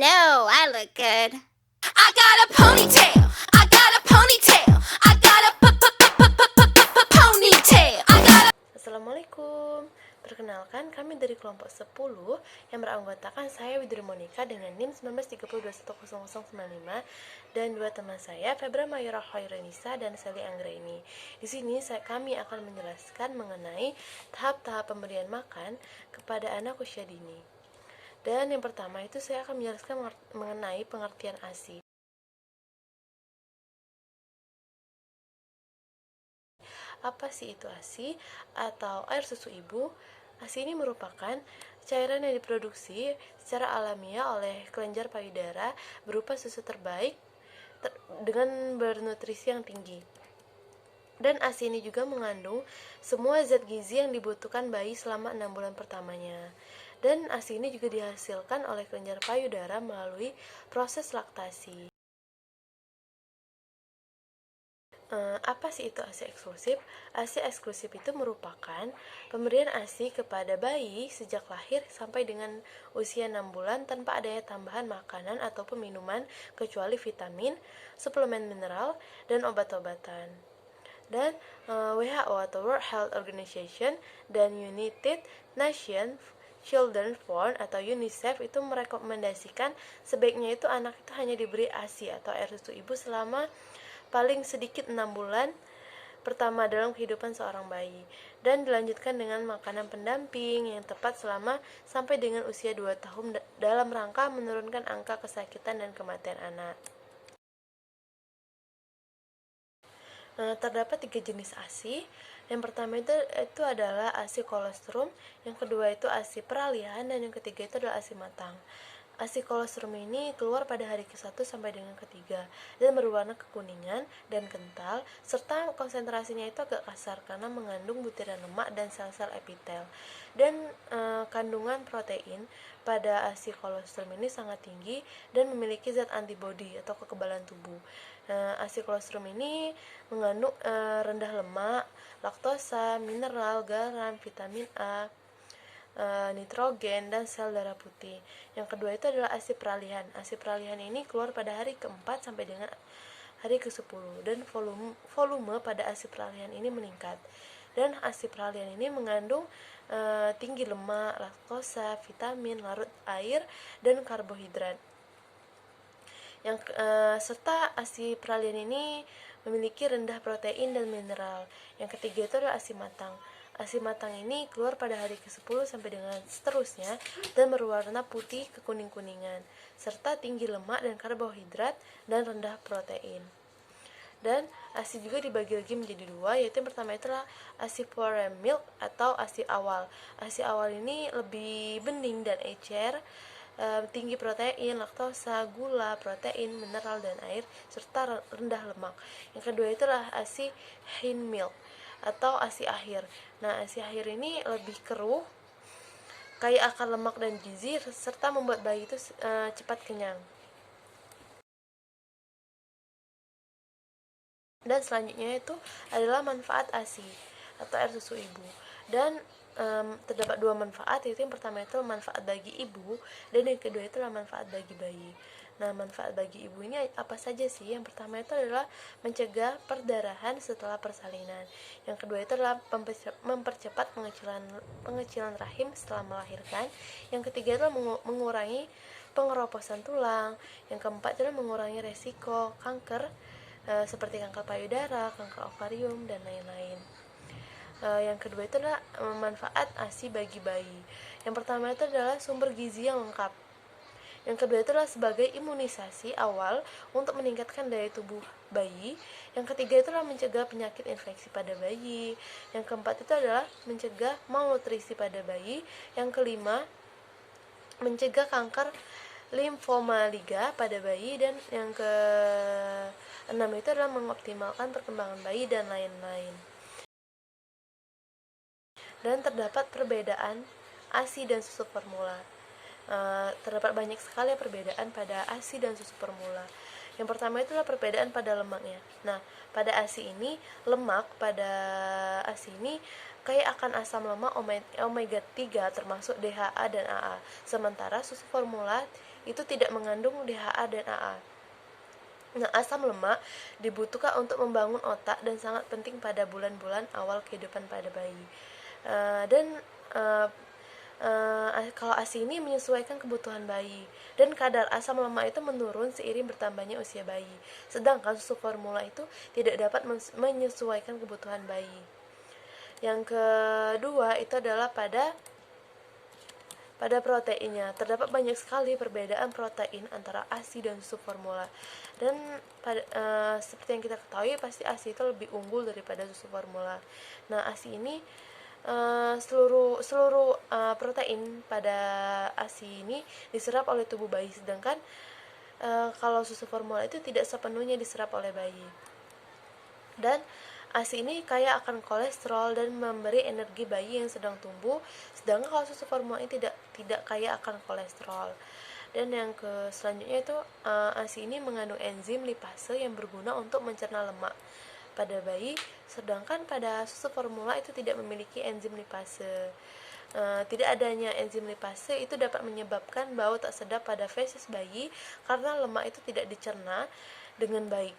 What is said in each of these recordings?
know I look good. I got a ponytail. I got a ponytail. I got a ponytail. I got a Assalamualaikum. Perkenalkan, kami dari kelompok 10 yang beranggotakan saya Widri Monika dengan NIM 19301095 dan dua teman saya Febra Mayura Khairanisa dan Sally Anggraini. Di sini kami akan menjelaskan mengenai tahap-tahap pemberian makan kepada anak usia dini. Dan yang pertama itu saya akan menjelaskan mengenai pengertian ASI. Apa sih itu ASI atau air susu ibu? ASI ini merupakan cairan yang diproduksi secara alamiah oleh kelenjar payudara berupa susu terbaik dengan bernutrisi yang tinggi. Dan ASI ini juga mengandung semua zat gizi yang dibutuhkan bayi selama 6 bulan pertamanya. Dan ASI ini juga dihasilkan oleh kelenjar payudara melalui proses laktasi. Apa sih itu ASI eksklusif? ASI eksklusif itu merupakan pemberian ASI kepada bayi sejak lahir sampai dengan usia 6 bulan tanpa adanya tambahan makanan ataupun minuman kecuali vitamin, suplemen mineral, dan obat-obatan. Dan WHO atau World Health Organization dan United Nations Children's Fund atau UNICEF itu merekomendasikan sebaiknya itu anak itu hanya diberi ASI atau air susu ibu selama paling sedikit 6 bulan pertama dalam kehidupan seorang bayi dan dilanjutkan dengan makanan pendamping yang tepat selama sampai dengan usia 2 tahun dalam rangka menurunkan angka kesakitan dan kematian anak. Terdapat 3 jenis ASI. Yang pertama itu adalah ASI kolostrum, yang kedua itu ASI peralihan, dan yang ketiga itu adalah ASI matang. ASI kolostrum ini keluar pada hari ke-1 sampai dengan ke-3 dan berwarna kekuningan dan kental, serta konsentrasinya itu agak kasar karena mengandung butiran lemak dan sel-sel epitel. Dan kandungan protein pada ASI kolostrum ini sangat tinggi dan memiliki zat antibodi atau kekebalan tubuh. ASI kolostrum ini mengandung rendah lemak, laktosa, mineral, garam, vitamin A, nitrogen, dan sel darah putih. Yang kedua itu adalah ASI peralihan. ASI peralihan ini keluar pada hari ke-4 sampai dengan hari ke-10 dan volume pada ASI peralihan ini meningkat. Dan ASI peralihan ini mengandung tinggi lemak, laktosa, vitamin, larut air, dan karbohidrat. Serta ASI peralihan ini memiliki rendah protein dan mineral. Yang ketiga itu adalah ASI matang. ASI matang ini keluar pada hari ke-10 sampai dengan seterusnya dan berwarna putih kekuning-kuningan, serta tinggi lemak dan karbohidrat dan rendah protein. Dan ASI juga dibagi lagi menjadi dua, yaitu yang pertama itu adalah ASI purer milk atau ASI awal. ASI awal ini lebih bening dan encer, tinggi protein, laktosa, gula, protein, mineral, dan air, serta rendah lemak. Yang kedua itu adalah ASI hind milk atau ASI akhir. Nah, ASI akhir ini lebih keruh, kaya akan lemak dan gizi, serta membuat bayi itu cepat kenyang. Dan selanjutnya itu adalah manfaat ASI atau air susu ibu. Dan terdapat dua manfaat, yaitu yang pertama itu manfaat bagi ibu dan yang kedua itu adalah manfaat bagi bayi. Nah, manfaat bagi ibu ini apa saja sih? Yang pertama itu adalah mencegah perdarahan setelah persalinan. Yang kedua itu adalah mempercepat pengecilan rahim setelah melahirkan. Yang ketiga adalah mengurangi pengeroposan tulang. Yang keempat adalah mengurangi resiko kanker seperti kanker payudara, kanker ovarium, dan lain-lain. Yang kedua itu adalah manfaat ASI bagi bayi. Yang pertama itu adalah sumber gizi yang lengkap. Yang kedua itu adalah sebagai imunisasi awal untuk meningkatkan daya tubuh bayi. Yang ketiga itu adalah mencegah penyakit infeksi pada bayi. Yang keempat itu adalah mencegah malnutrisi pada bayi. Yang kelima, mencegah kanker limfoma liga pada bayi. Dan yang keenam itu adalah mengoptimalkan perkembangan bayi dan lain-lain. Dan terdapat perbedaan ASI dan susu formula. Terdapat banyak sekali perbedaan pada ASI dan susu formula. Yang pertama itu adalah perbedaan pada lemaknya. Nah, pada ASI ini, lemak pada ASI ini kaya akan asam lemak omega 3 termasuk DHA dan AA. Sementara susu formula itu tidak mengandung DHA dan AA. Nah, asam lemak dibutuhkan untuk membangun otak dan sangat penting pada bulan-bulan awal kehidupan pada bayi. Kalau ASI ini menyesuaikan kebutuhan bayi, dan kadar asam lemak itu menurun seiring bertambahnya usia bayi. Sedangkan susu formula itu tidak dapat menyesuaikan kebutuhan bayi. Yang kedua itu adalah pada proteinnya. Terdapat banyak sekali perbedaan protein antara ASI dan susu formula. Dan seperti yang kita ketahui, pasti ASI itu lebih unggul daripada susu formula. Nah, ASI ini seluruh protein pada ASI ini diserap oleh tubuh bayi, sedangkan kalau susu formula itu tidak sepenuhnya diserap oleh bayi. Dan ASI ini kaya akan kolesterol dan memberi energi bayi yang sedang tumbuh, sedangkan kalau susu formula ini tidak kaya akan kolesterol. Dan yang selanjutnya itu ASI ini mengandung enzim lipase yang berguna untuk mencerna lemak pada bayi, sedangkan pada susu formula itu tidak memiliki enzim lipase. Tidak adanya enzim lipase itu dapat menyebabkan bau tak sedap pada feses bayi karena lemak itu tidak dicerna dengan baik.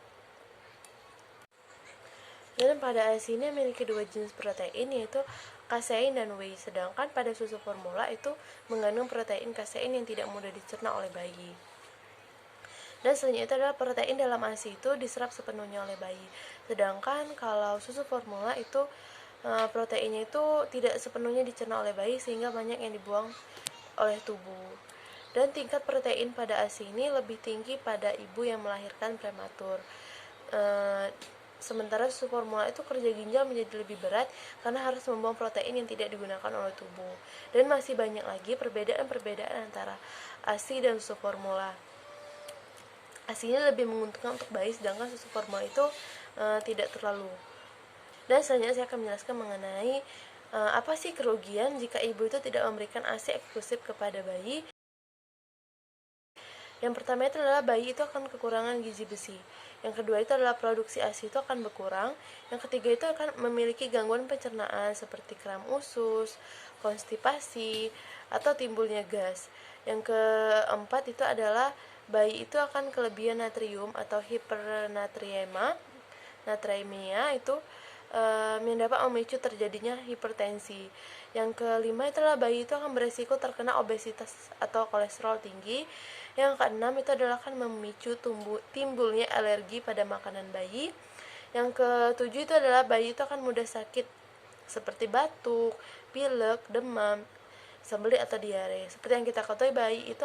Dan pada ASI ini memiliki dua jenis protein, yaitu kasein dan whey, sedangkan pada susu formula itu mengandung protein kasein yang tidak mudah dicerna oleh bayi. Dan selanjutnya itu adalah protein dalam ASI itu diserap sepenuhnya oleh bayi, sedangkan kalau susu formula itu proteinnya itu tidak sepenuhnya dicerna oleh bayi sehingga banyak yang dibuang oleh tubuh. Dan tingkat protein pada ASI ini lebih tinggi pada ibu yang melahirkan prematur. Sementara susu formula itu kerja ginjal menjadi lebih berat karena harus membuang protein yang tidak digunakan oleh tubuh. Dan masih banyak lagi perbedaan antara ASI dan susu formula. ASI ini lebih menguntungkan untuk bayi, sedangkan susu formula itu tidak terlalu. Dan selanjutnya saya akan menjelaskan mengenai apa sih kerugian jika ibu itu tidak memberikan ASI eksklusif kepada bayi. Yang pertama itu adalah bayi itu akan kekurangan gizi besi. Yang kedua itu adalah produksi ASI itu akan berkurang. Yang ketiga itu akan memiliki gangguan pencernaan seperti kram usus, konstipasi, atau timbulnya gas. Yang keempat itu adalah bayi itu akan kelebihan natrium atau hipernatriemia itu yang dapat memicu terjadinya hipertensi. Yang kelima itu adalah bayi itu akan beresiko terkena obesitas atau kolesterol tinggi. Yang keenam itu adalah akan memicu timbulnya alergi pada makanan bayi. Yang ketujuh itu adalah bayi itu akan mudah sakit seperti batuk, pilek, demam, sembelit atau diare. Seperti yang kita ketahui, bayi itu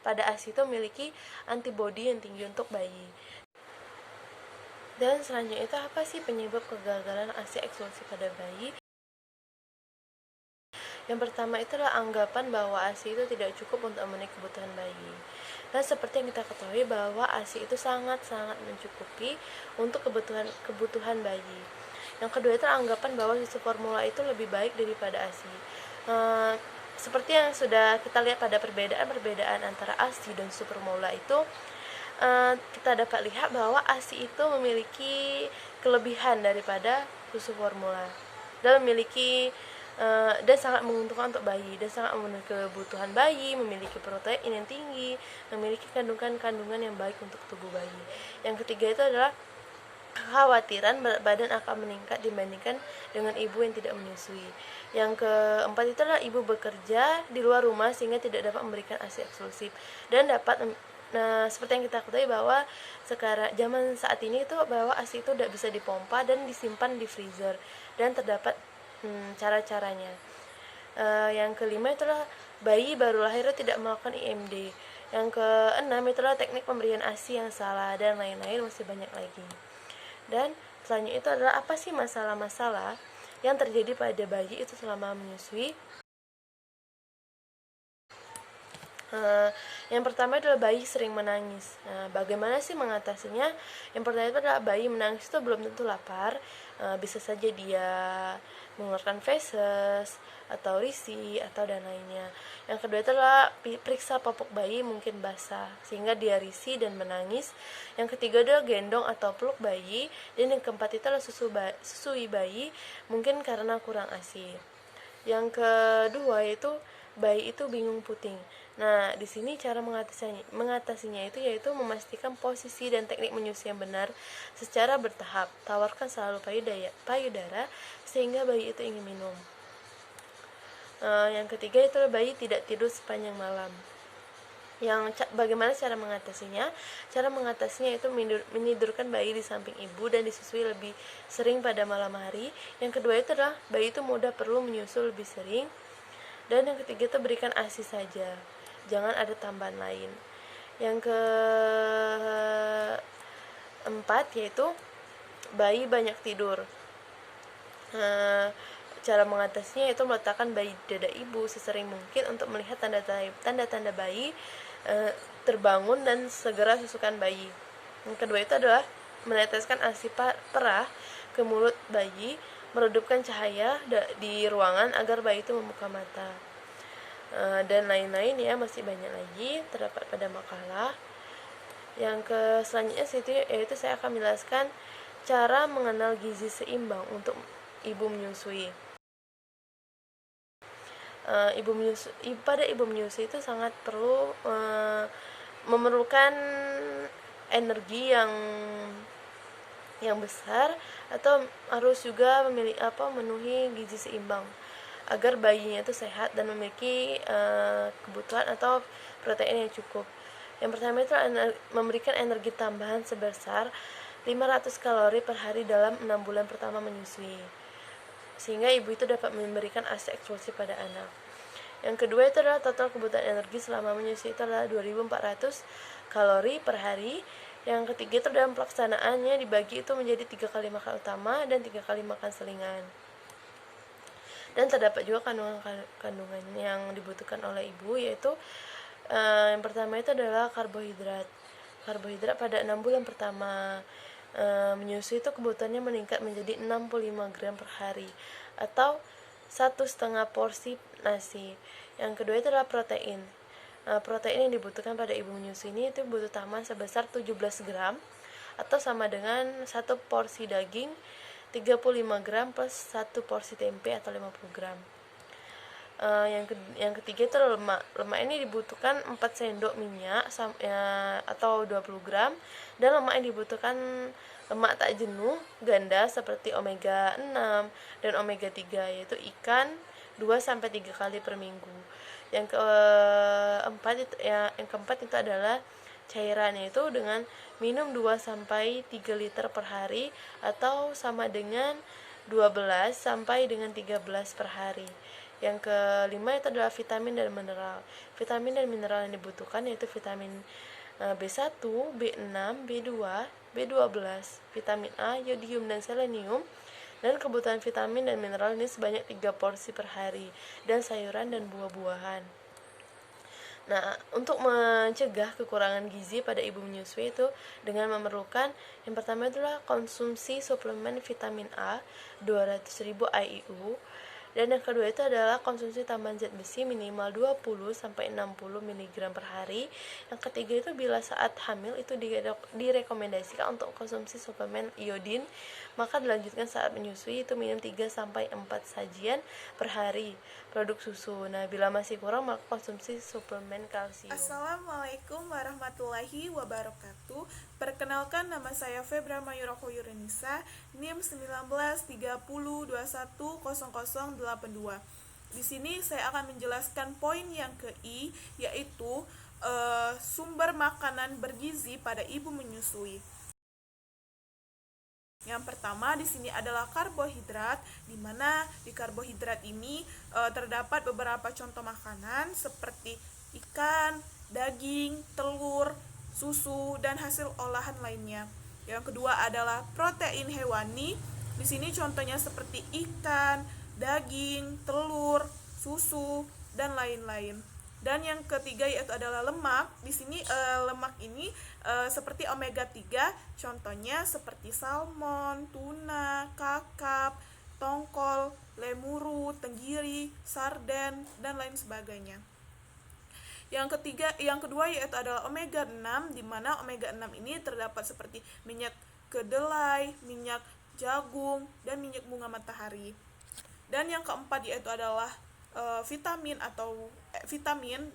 pada ASI itu memiliki antibodi yang tinggi untuk bayi. Dan selanjutnya itu apa sih penyebab kegagalan ASI eksklusif pada bayi? Yang pertama itu adalah anggapan bahwa ASI itu tidak cukup untuk memenuhi kebutuhan bayi. Dan seperti yang kita ketahui bahwa ASI itu sangat-sangat mencukupi untuk kebutuhan bayi. Yang kedua itu anggapan bahwa susu formula itu lebih baik daripada ASI. Seperti yang sudah kita lihat pada perbedaan antara ASI dan susu formula itu, kita dapat lihat bahwa ASI itu memiliki kelebihan daripada susu formula dan memiliki dan sangat menguntungkan untuk bayi dan sangat memenuhi kebutuhan bayi, memiliki protein yang tinggi, memiliki kandungan yang baik untuk tubuh bayi. Yang ketiga itu adalah kekhawatiran berat badan akan meningkat dibandingkan dengan ibu yang tidak menyusui. Yang keempat itu adalah ibu bekerja di luar rumah sehingga tidak dapat memberikan ASI eksklusif dan dapat seperti yang kita ketahui bahwa sekarang zaman saat ini itu bahwa ASI itu tidak bisa dipompa dan disimpan di freezer, dan terdapat cara-caranya. Yang kelima itulah bayi baru lahir tidak melakukan IMD. Yang keenam itulah teknik pemberian ASI yang salah, dan lain-lain masih banyak lagi. Dan selanjutnya itu adalah apa sih masalah-masalah yang terjadi pada bayi itu selama menyusui. Yang pertama adalah bayi sering menangis. Bagaimana sih mengatasinya? Yang pertama itu adalah bayi menangis itu belum tentu lapar. Bisa saja dia mengeluarkan feses atau risi atau dan lainnya. Yang kedua itu adalah periksa popok bayi mungkin basah sehingga dia risi dan menangis. Yang ketiga adalah gendong atau peluk bayi, dan yang keempat itu adalah susui bayi mungkin karena kurang ASI. Yang kedua yaitu bayi itu bingung puting. Nah, di sini cara mengatasinya itu yaitu memastikan posisi dan teknik menyusui yang benar secara bertahap. Tawarkan selalu payudara sehingga bayi itu ingin minum. Yang ketiga itu bayi tidak tidur sepanjang malam. Bagaimana cara mengatasinya? Cara mengatasinya itu menidurkan bayi di samping ibu dan disusui lebih sering pada malam hari. Yang kedua itu adalah bayi itu mudah perlu menyusu lebih sering. Dan yang ketiga itu berikan ASI saja, jangan ada tambahan lain. Yang keempat yaitu bayi banyak tidur. Cara mengatasinya yaitu meletakkan bayi di dada ibu sesering mungkin untuk melihat tanda-tanda bayi terbangun dan segera susukan bayi. Yang kedua itu adalah meneteskan ASI perah ke mulut bayi, meredupkan cahaya di ruangan agar bayi itu membuka mata, dan lain-lain ya, masih banyak lagi terdapat pada makalah. Yang selanjutnya yaitu saya akan menjelaskan cara mengenal gizi seimbang untuk ibu menyusui. Pada ibu menyusui itu sangat perlu memerlukan energi yang besar, atau harus juga memenuhi gizi seimbang agar bayinya itu sehat dan memiliki kebutuhan atau protein yang cukup. Yang pertama itu memberikan energi tambahan sebesar 500 kalori per hari dalam 6 bulan pertama menyusui, sehingga ibu itu dapat memberikan ASI eksklusif pada anak. Yang kedua itu adalah total kebutuhan energi selama menyusui itu adalah 2400 kalori per hari. Yang ketiga itu dalam pelaksanaannya dibagi itu menjadi 3 kali makan utama dan 3 kali makan selingan. Dan terdapat juga kandungan yang dibutuhkan oleh ibu, yaitu yang pertama itu adalah karbohidrat. Karbohidrat pada 6 bulan pertama menyusui itu kebutuhannya meningkat menjadi 65 gram per hari atau 1,5 porsi nasi. Yang kedua itu adalah protein. Protein yang dibutuhkan pada ibu menyusui ini itu butuh tambahan sebesar 17 gram atau sama dengan 1 porsi daging 35 gram plus 1 porsi tempe atau 50 gram. Yang ketiga itu lemak. Lemak ini dibutuhkan 4 sendok minyak atau 20 gram, dan lemak yang dibutuhkan lemak tak jenuh ganda seperti omega 6 dan omega 3, yaitu ikan 2-3 kali per minggu. Yang keempat itu adalah cairan, yaitu dengan minum 2-3 liter per hari atau sama dengan 12 sampai dengan 13 per hari. Yang kelima itu adalah vitamin dan mineral. Vitamin dan mineral yang dibutuhkan yaitu vitamin B1, B6, B2, B12, vitamin A, yodium dan selenium. Dan kebutuhan vitamin dan mineral ini sebanyak 3 porsi per hari, dan sayuran dan buah-buahan. Nah, untuk mencegah kekurangan gizi pada ibu menyusui itu dengan memerlukan yang pertama adalah konsumsi suplemen vitamin A 200.000 IU, dan yang kedua itu adalah konsumsi tambahan zat besi minimal 20-60 mg per hari. Yang ketiga itu bila saat hamil itu direkomendasikan untuk konsumsi suplemen iodin, maka dilanjutkan saat menyusui itu minum 3-4 sajian per hari produk susu. Nah, bila masih kurang maka konsumsi suplemen kalsium. Assalamualaikum warahmatullahi wabarakatuh. Perkenalkan, nama saya Febra Mayura Khoyurinisa, NIM 1930210082. Di sini saya akan menjelaskan poin yang ke-I, yaitu sumber makanan bergizi pada ibu menyusui. Yang pertama di sini adalah karbohidrat, di mana di karbohidrat ini terdapat beberapa contoh makanan seperti ikan, daging, telur, susu, dan hasil olahan lainnya. Yang kedua adalah protein hewani. Di sini contohnya seperti ikan, daging, telur, susu, dan lain-lain. Dan yang ketiga yaitu adalah lemak. Di sini lemak ini seperti omega 3, contohnya seperti salmon, tuna, kakap, tongkol, lemuru, tenggiri, sarden, dan lain sebagainya. Yang kedua yaitu adalah omega 6, di mana omega 6 ini terdapat seperti minyak kedelai, minyak jagung, dan minyak bunga matahari. Dan yang keempat yaitu adalah vitamin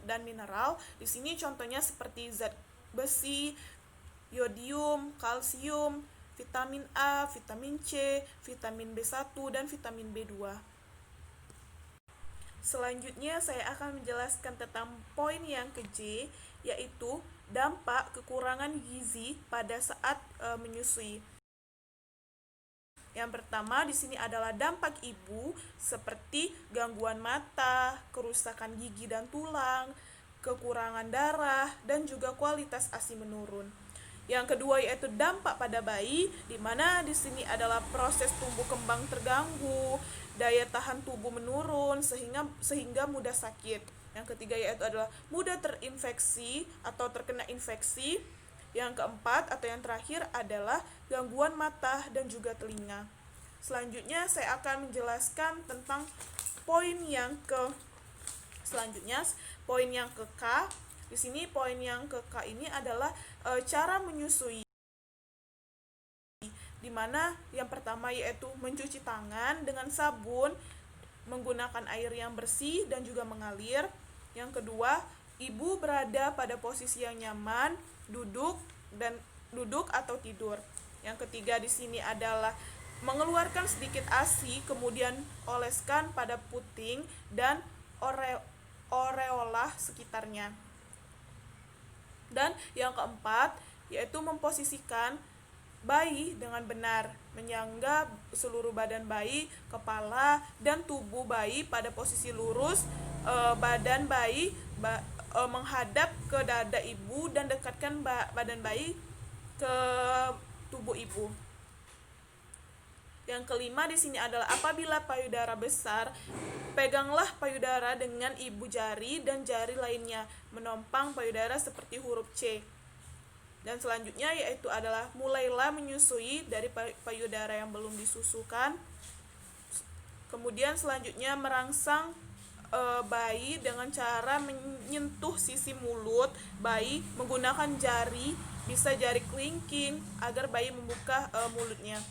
dan mineral. Di sini contohnya seperti zat besi, yodium, kalsium, vitamin A, vitamin C, vitamin B1, dan vitamin B2. Selanjutnya saya akan menjelaskan tentang poin yang ke-J, yaitu dampak kekurangan gizi pada saat menyusui. Yang pertama di sini adalah dampak ibu seperti gangguan mata, kerusakan gigi dan tulang, kekurangan darah, dan juga kualitas ASI menurun. Yang kedua yaitu dampak pada bayi, di mana di sini adalah proses tumbuh kembang terganggu, daya tahan tubuh menurun sehingga mudah sakit. Yang ketiga yaitu adalah mudah terinfeksi atau terkena infeksi. Yang keempat atau yang terakhir adalah gangguan mata dan juga telinga. Selanjutnya saya akan menjelaskan tentang poin yang ke K. Di sini poin yang ke K ini adalah cara menyusui, di mana yang pertama yaitu mencuci tangan dengan sabun menggunakan air yang bersih dan juga mengalir. Yang kedua, ibu berada pada posisi yang nyaman, duduk atau tidur. Yang ketiga di sini adalah mengeluarkan sedikit ASI, kemudian oleskan pada puting dan areola sekitarnya. Dan yang keempat yaitu memposisikan bayi dengan benar, menyangga seluruh badan bayi, kepala dan tubuh bayi pada posisi lurus, badan bayi menghadap ke dada ibu dan dekatkan badan bayi ke tubuh ibu. Yang kelima di sini adalah apabila payudara besar, peganglah payudara dengan ibu jari dan jari lainnya menompang payudara seperti huruf C. Dan selanjutnya yaitu adalah mulailah menyusui dari payudara yang belum disusukan. Kemudian selanjutnya merangsang bayi dengan cara menyentuh sisi mulut bayi menggunakan jari, bisa jari kelingking agar bayi membuka mulutnya.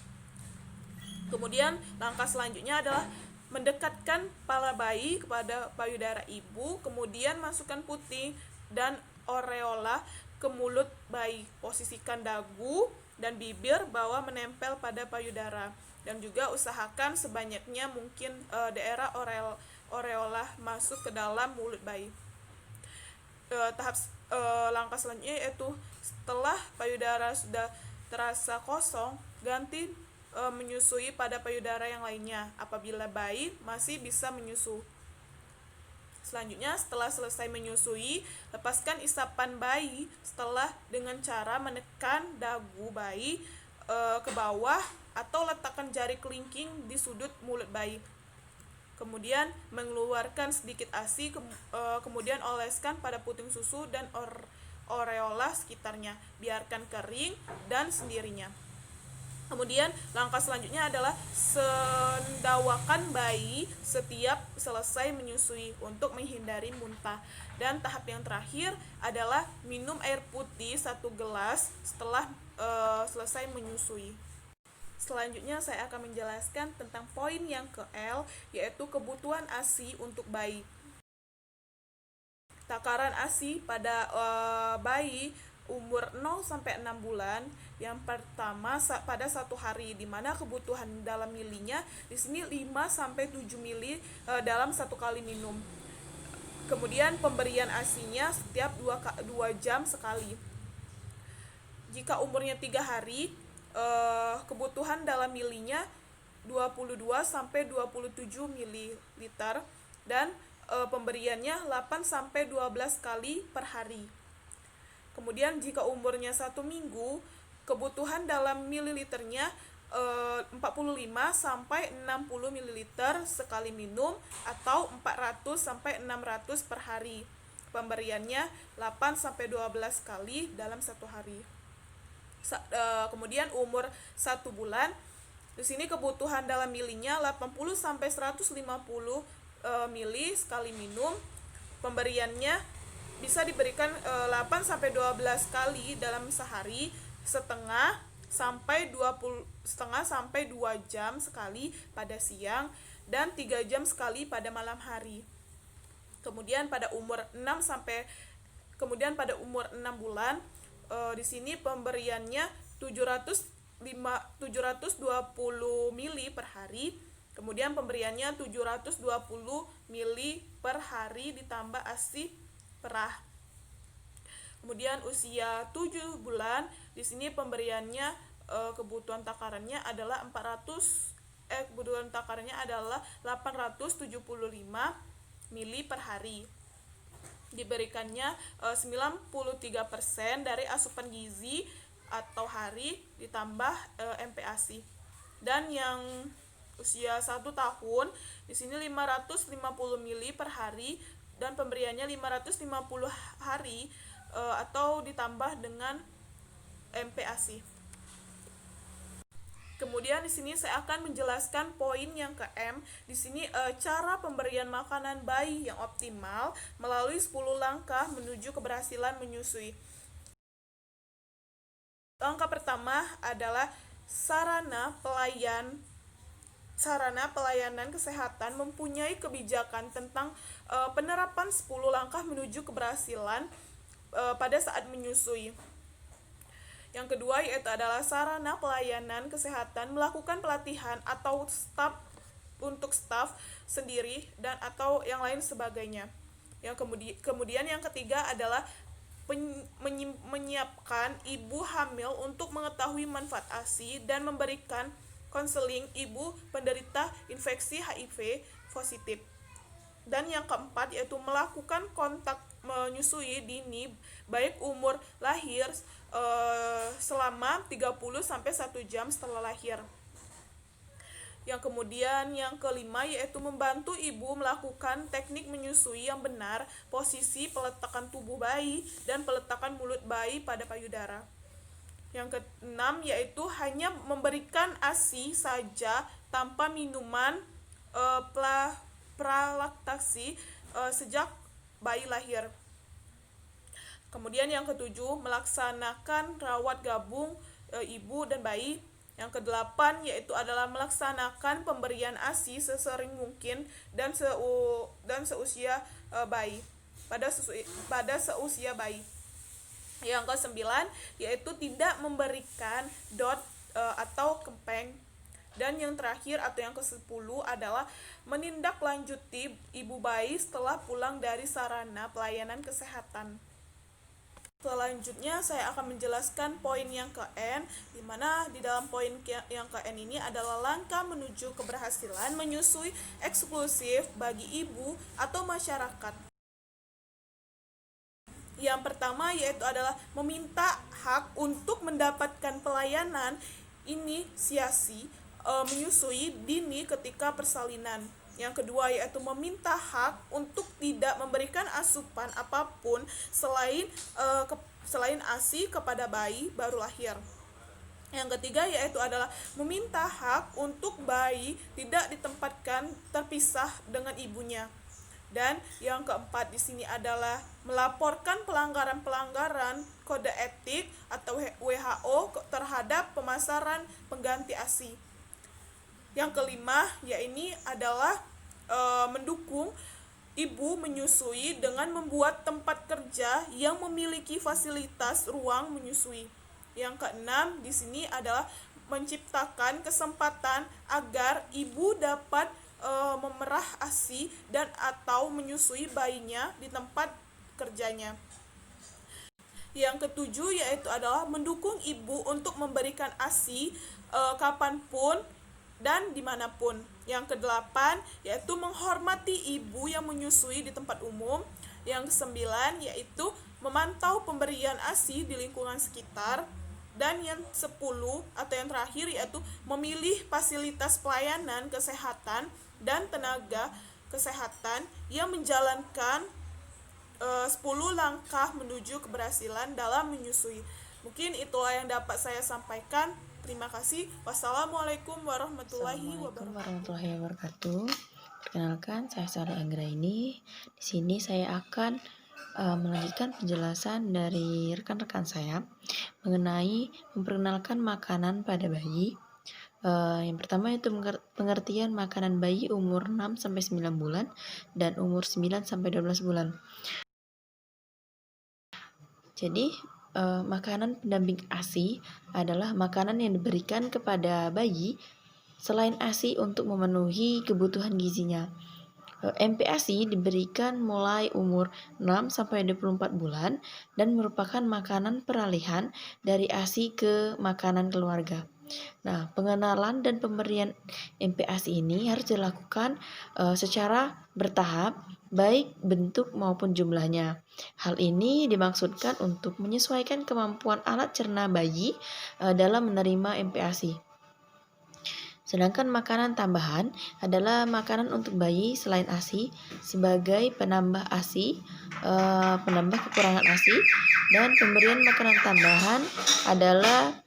Kemudian langkah selanjutnya adalah mendekatkan kepala bayi kepada payudara ibu, kemudian masukkan puting dan areola ke mulut bayi. Posisikan dagu dan bibir bawah menempel pada payudara, dan juga usahakan sebanyaknya mungkin daerah areola masuk ke dalam mulut bayi. Langkah selanjutnya yaitu setelah payudara sudah terasa kosong, ganti menyusui pada payudara yang lainnya apabila bayi masih bisa menyusu. Selanjutnya setelah selesai menyusui, lepaskan isapan bayi dengan cara menekan dagu bayi ke bawah atau letakkan jari kelingking di sudut mulut bayi. Kemudian mengeluarkan sedikit ASI, kemudian oleskan pada puting susu dan areola sekitarnya. Biarkan kering dan sendirinya. Kemudian langkah selanjutnya adalah sendawakan bayi setiap selesai menyusui untuk menghindari muntah. Dan tahap yang terakhir adalah minum air putih 1 gelas setelah selesai menyusui. Selanjutnya saya akan menjelaskan tentang poin yang ke L, yaitu kebutuhan ASI untuk bayi. Takaran ASI pada bayi umur 0-6 bulan. Yang pertama pada 1 hari, di mana kebutuhan dalam milinya di sini 5-7 mili dalam 1 kali minum. Kemudian pemberian ASI-nya setiap 2 jam sekali. Jika umurnya 3 hari, kebutuhan dalam milinya 22-27 ml dan pemberiannya 8-12 kali per hari. Kemudian jika umurnya 1 minggu, kebutuhan dalam mililiternya 45-60 ml sekali minum atau 400-600 per hari. Pemberiannya 8-12 kali dalam 1 hari. Kemudian umur 1 bulan, Di sini kebutuhan dalam milinya 80 sampai 150 mili sekali minum. Pemberiannya bisa diberikan 8 sampai 12 kali dalam sehari, setengah sampai 2 jam sekali pada siang dan 3 jam sekali pada malam hari. Kemudian pada umur 6 bulan di sini pemberiannya 720 mili per hari. Kemudian pemberiannya 720 mili per hari ditambah ASI perah. Kemudian usia 7 bulan, di sini pemberiannya kebutuhan takarannya adalah 875 mili per hari. Diberikannya 93% dari asupan gizi atau hari ditambah MPASI. Dan yang usia 1 tahun, di sini 550 mili per hari dan pemberiannya 550 hari atau ditambah dengan MPASI. Kemudian di sini saya akan menjelaskan poin yang ke-M. Di sini cara pemberian makanan bayi yang optimal melalui 10 langkah menuju keberhasilan menyusui. Langkah pertama adalah sarana pelayanan kesehatan mempunyai kebijakan tentang penerapan 10 langkah menuju keberhasilan pada saat menyusui. Yang kedua yaitu adalah sarana pelayanan kesehatan melakukan pelatihan atau staf sendiri dan atau yang lain sebagainya. Yang kemudian yang ketiga adalah menyiapkan ibu hamil untuk mengetahui manfaat ASI dan memberikan konseling ibu penderita infeksi HIV positif. Dan yang keempat yaitu melakukan kontak menyusui dini baik umur lahir selama 30 sampai 1 jam setelah lahir. Yang kemudian yang kelima yaitu membantu ibu melakukan teknik menyusui yang benar, posisi peletakan tubuh bayi dan peletakan mulut bayi pada payudara. Yang keenam yaitu hanya memberikan ASI saja tanpa minuman pralaktasi sejak bayi lahir. Kemudian yang ketujuh, melaksanakan rawat gabung ibu dan bayi. Yang kedelapan yaitu adalah melaksanakan pemberian ASI sesering mungkin dan seusia bayi pada seusia bayi. Yang kesembilan yaitu tidak memberikan DOT atau kempeng. Dan yang terakhir atau yang ke-10 adalah menindaklanjuti ibu bayi setelah pulang dari sarana pelayanan kesehatan. Selanjutnya saya akan menjelaskan poin yang ke-N, di mana di dalam poin yang ke-N ini adalah langkah menuju keberhasilan menyusui eksklusif bagi ibu atau masyarakat. Yang pertama yaitu adalah meminta hak untuk mendapatkan pelayanan inisiasi menyusui dini ketika persalinan. Yang kedua yaitu meminta hak untuk tidak memberikan asupan apapun selain ASI kepada bayi baru lahir. Yang ketiga yaitu adalah meminta hak untuk bayi tidak ditempatkan terpisah dengan ibunya. Dan yang keempat di sini adalah melaporkan pelanggaran-pelanggaran kode etik atau WHO terhadap pemasaran pengganti ASI. Yang kelima yaitu adalah mendukung ibu menyusui dengan membuat tempat kerja yang memiliki fasilitas ruang menyusui. Yang keenam di sini adalah menciptakan kesempatan agar ibu dapat memerah ASI dan atau menyusui bayinya di tempat kerjanya. Yang ketujuh yaitu adalah mendukung ibu untuk memberikan ASI kapanpun dan dimanapun. Yang kedelapan yaitu menghormati ibu yang menyusui di tempat umum. Yang kesembilan yaitu memantau pemberian ASI di lingkungan sekitar. Dan yang 10 atau yang terakhir yaitu memilih fasilitas pelayanan kesehatan dan tenaga kesehatan yang menjalankan 10 langkah menuju keberhasilan dalam menyusui. Mungkin itulah yang dapat saya sampaikan. Terima kasih. Wassalamualaikum warahmatullahi Assalamualaikum wabarakatuh. warahmatullahi wabarakatuh. Perkenalkan, saya Sari Anggraini. Di sini saya akan melanjutkan penjelasan dari rekan-rekan saya mengenai memperkenalkan makanan pada bayi. Yang pertama itu pengertian makanan bayi umur 6-9 bulan dan umur 9-12 bulan. Jadi, makanan pendamping ASI adalah makanan yang diberikan kepada bayi selain ASI untuk memenuhi kebutuhan gizinya. MPASI diberikan mulai umur 6-24 bulan dan merupakan makanan peralihan dari ASI ke makanan keluarga. Nah, pengenalan dan pemberian MPASI ini harus dilakukan secara bertahap, baik bentuk maupun jumlahnya. Hal ini dimaksudkan untuk menyesuaikan kemampuan alat cerna bayi dalam menerima MPASI. Sedangkan makanan tambahan adalah makanan untuk bayi selain ASI sebagai penambah ASI, penambah kekurangan ASI, dan pemberian makanan tambahan adalah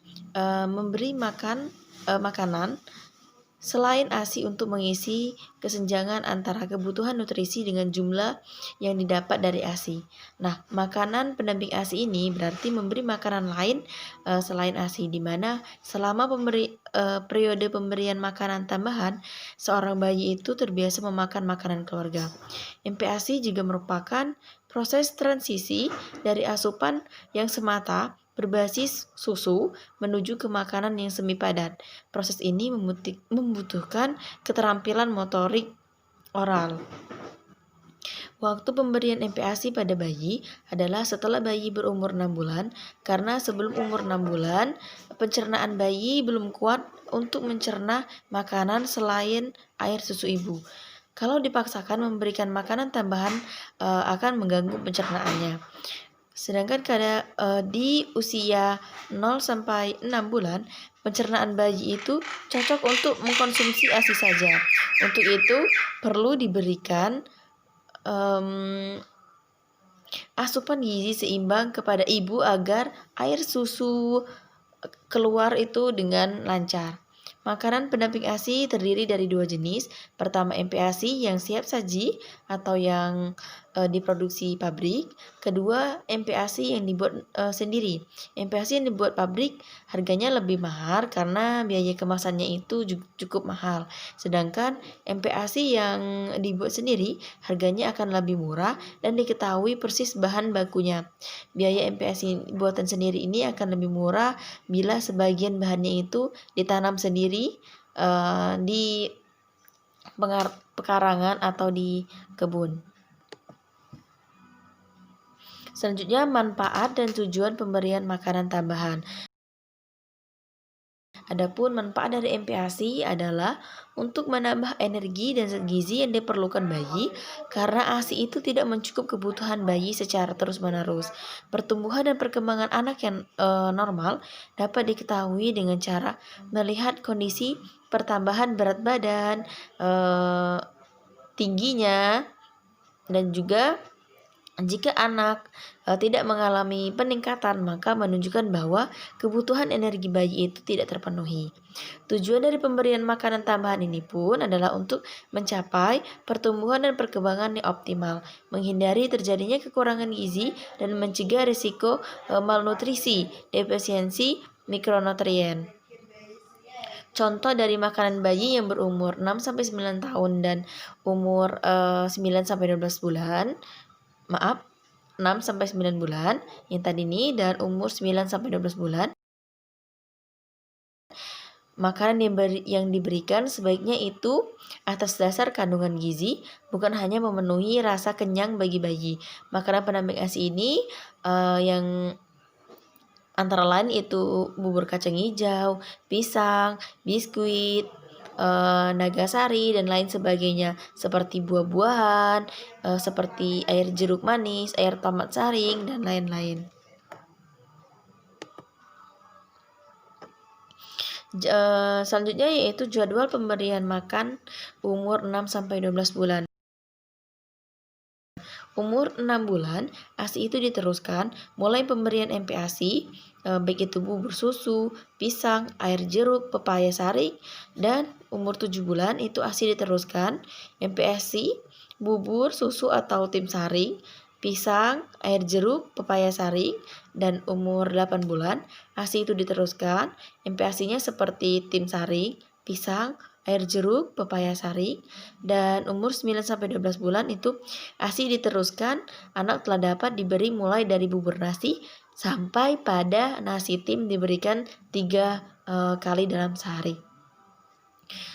memberi makanan selain ASI untuk mengisi kesenjangan antara kebutuhan nutrisi dengan jumlah yang didapat dari ASI. Nah, makanan pendamping ASI ini berarti memberi makanan lain selain ASI, di mana selama periode pemberian makanan tambahan, seorang bayi itu terbiasa memakan makanan keluarga. MPASI juga merupakan proses transisi dari asupan yang semata berbasis susu menuju ke makanan yang semi padat. Proses ini membutuhkan keterampilan motorik oral. Waktu pemberian MPASI pada bayi adalah setelah bayi berumur 6 bulan, karena sebelum umur 6 bulan, pencernaan bayi belum kuat untuk mencerna makanan selain air susu ibu. Kalau dipaksakan memberikan makanan tambahan akan mengganggu pencernaannya. Sedangkan di usia 0-6 bulan, pencernaan bayi itu cocok untuk mengkonsumsi ASI saja. Untuk itu, perlu diberikan asupan gizi seimbang kepada ibu agar air susu keluar itu dengan lancar. Makanan pendamping ASI terdiri dari 2 jenis. Pertama, MPASI yang siap saji atau yang diproduksi pabrik. Kedua, MPASI yang dibuat sendiri. MPASI yang dibuat pabrik harganya lebih mahal karena biaya kemasannya itu cukup mahal. Sedangkan MPASI yang dibuat sendiri harganya akan lebih murah dan diketahui persis bahan bakunya. Biaya MPASI buatan sendiri ini akan lebih murah bila sebagian bahannya itu ditanam sendiri di pekarangan atau di kebun. Selanjutnya, manfaat dan tujuan pemberian makanan tambahan. Adapun manfaat dari MPASI adalah untuk menambah energi dan zat gizi yang diperlukan bayi, karena ASI itu tidak mencukup kebutuhan bayi secara terus-menerus. Pertumbuhan dan perkembangan anak yang normal dapat diketahui dengan cara melihat kondisi pertambahan berat badan, tingginya, dan juga jika anak tidak mengalami peningkatan, maka menunjukkan bahwa kebutuhan energi bayi itu tidak terpenuhi. Tujuan dari pemberian makanan tambahan ini pun adalah untuk mencapai pertumbuhan dan perkembangan yang optimal, menghindari terjadinya kekurangan gizi, dan mencegah risiko malnutrisi, defisiensi mikronutrien. Contoh dari makanan bayi yang berumur 6-9 tahun dan umur 9-12 bulan, 6-9 bulan yang tadi ini, dan umur 9-12 bulan. Makanan yang diberikan sebaiknya itu atas dasar kandungan gizi, bukan hanya memenuhi rasa kenyang bagi bayi. Makanan pendamping ASI ini yang antara lain itu bubur kacang hijau, pisang, biskuit, nagasari, dan lain sebagainya, seperti buah-buahan, seperti air jeruk manis, air tomat saring, dan lain-lain. Selanjutnya yaitu jadwal pemberian makan umur 6-12 bulan. Umur 6 bulan, ASI itu diteruskan mulai pemberian MPASI, baik itu bubur susu, pisang, air jeruk, pepaya saring, dan umur 7 bulan itu ASI diteruskan MPASI, bubur susu atau tim saring, pisang, air jeruk, pepaya saring, dan umur 8 bulan ASI itu diteruskan MPASI-nya seperti tim saring, pisang, air jeruk, pepaya saring, dan umur 9-12 bulan itu ASI diteruskan, anak telah dapat diberi mulai dari bubur nasi sampai pada nasi tim diberikan 3 kali dalam sehari.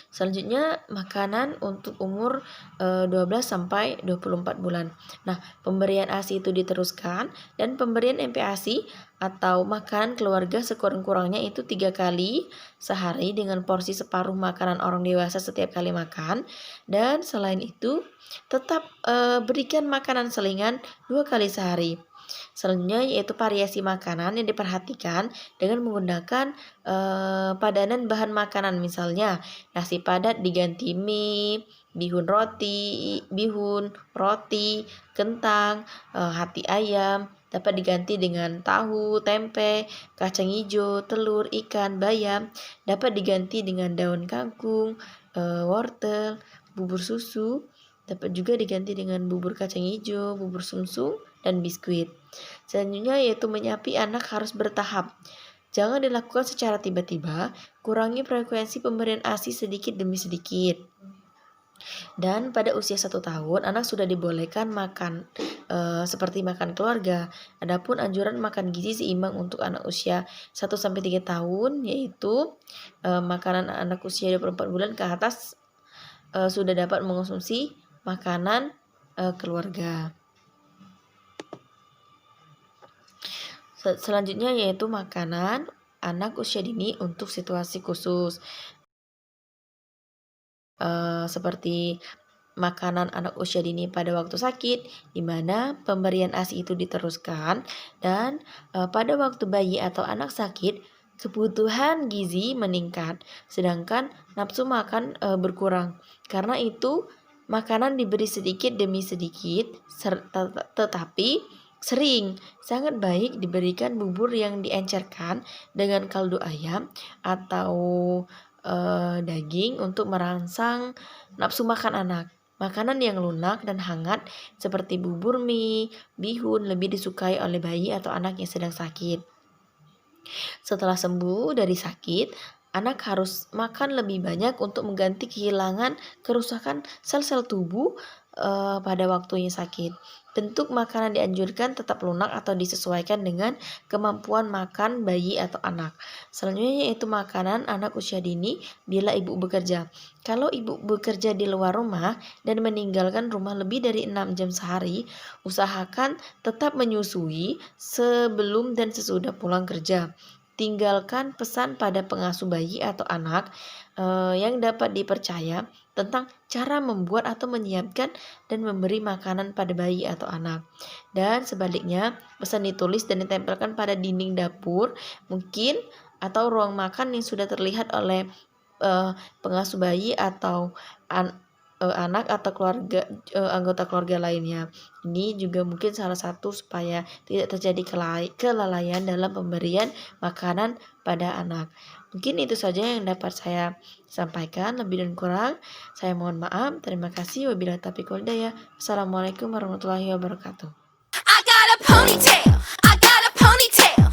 Selanjutnya makanan untuk umur 12-24 bulan. Nah, pemberian ASI itu diteruskan dan pemberian MPASI atau makanan keluarga sekurang-kurangnya itu 3 kali sehari dengan porsi separuh makanan orang dewasa setiap kali makan. Dan selain itu tetap berikan makanan selingan 2 kali sehari. Selanjutnya yaitu variasi makanan yang diperhatikan dengan menggunakan padanan bahan makanan, misalnya nasi padat diganti mie, bihun roti, kentang, hati ayam dapat diganti dengan tahu, tempe, kacang hijau, telur, ikan, bayam dapat diganti dengan daun kangkung, wortel, bubur susu dapat juga diganti dengan bubur kacang hijau, bubur sumsum, dan biskuit. Selanjutnya yaitu menyapi anak harus bertahap. Jangan dilakukan secara tiba-tiba, kurangi frekuensi pemberian ASI sedikit demi sedikit. Dan pada usia 1 tahun, anak sudah dibolehkan makan seperti makan keluarga. Adapun anjuran makan gizi seimbang untuk anak usia 1-3 tahun, yaitu makanan anak usia 24 bulan ke atas sudah dapat mengonsumsi makanan keluarga. Selanjutnya yaitu makanan anak usia dini untuk situasi khusus, seperti makanan anak usia dini pada waktu sakit, di mana pemberian ASI itu diteruskan, dan pada waktu bayi atau anak sakit kebutuhan gizi meningkat, sedangkan nafsu makan berkurang. Karena itu makanan diberi sedikit demi sedikit, tetapi sering. Sangat baik diberikan bubur yang diencerkan dengan kaldu ayam atau daging untuk merangsang nafsu makan anak. Makanan yang lunak dan hangat seperti bubur mie, bihun lebih disukai oleh bayi atau anak yang sedang sakit. Setelah sembuh dari sakit, anak harus makan lebih banyak untuk mengganti kehilangan kerusakan sel-sel tubuh pada waktunya sakit. Bentuk makanan dianjurkan tetap lunak atau disesuaikan dengan kemampuan makan bayi atau anak. Selanjutnya yaitu makanan anak usia dini bila ibu bekerja. Kalau ibu bekerja di luar rumah dan meninggalkan rumah lebih dari 6 jam sehari, usahakan tetap menyusui sebelum dan sesudah pulang kerja. Tinggalkan pesan pada pengasuh bayi atau anak yang dapat dipercaya tentang cara membuat atau menyiapkan dan memberi makanan pada bayi atau anak. Dan sebaliknya, pesan ditulis dan ditempelkan pada dinding dapur mungkin atau ruang makan yang sudah terlihat oleh pengasuh bayi atau anak atau keluarga anggota keluarga lainnya. Ini juga mungkin salah satu supaya tidak terjadi kelalaian dalam pemberian makanan pada anak. Mungkin itu saja yang dapat saya sampaikan. Lebih dan kurang saya mohon maaf. Terima kasih. Wabillahi taufiq wal hidayah. Assalamualaikum warahmatullahi wabarakatuh. I got a ponytail. I got a ponytail.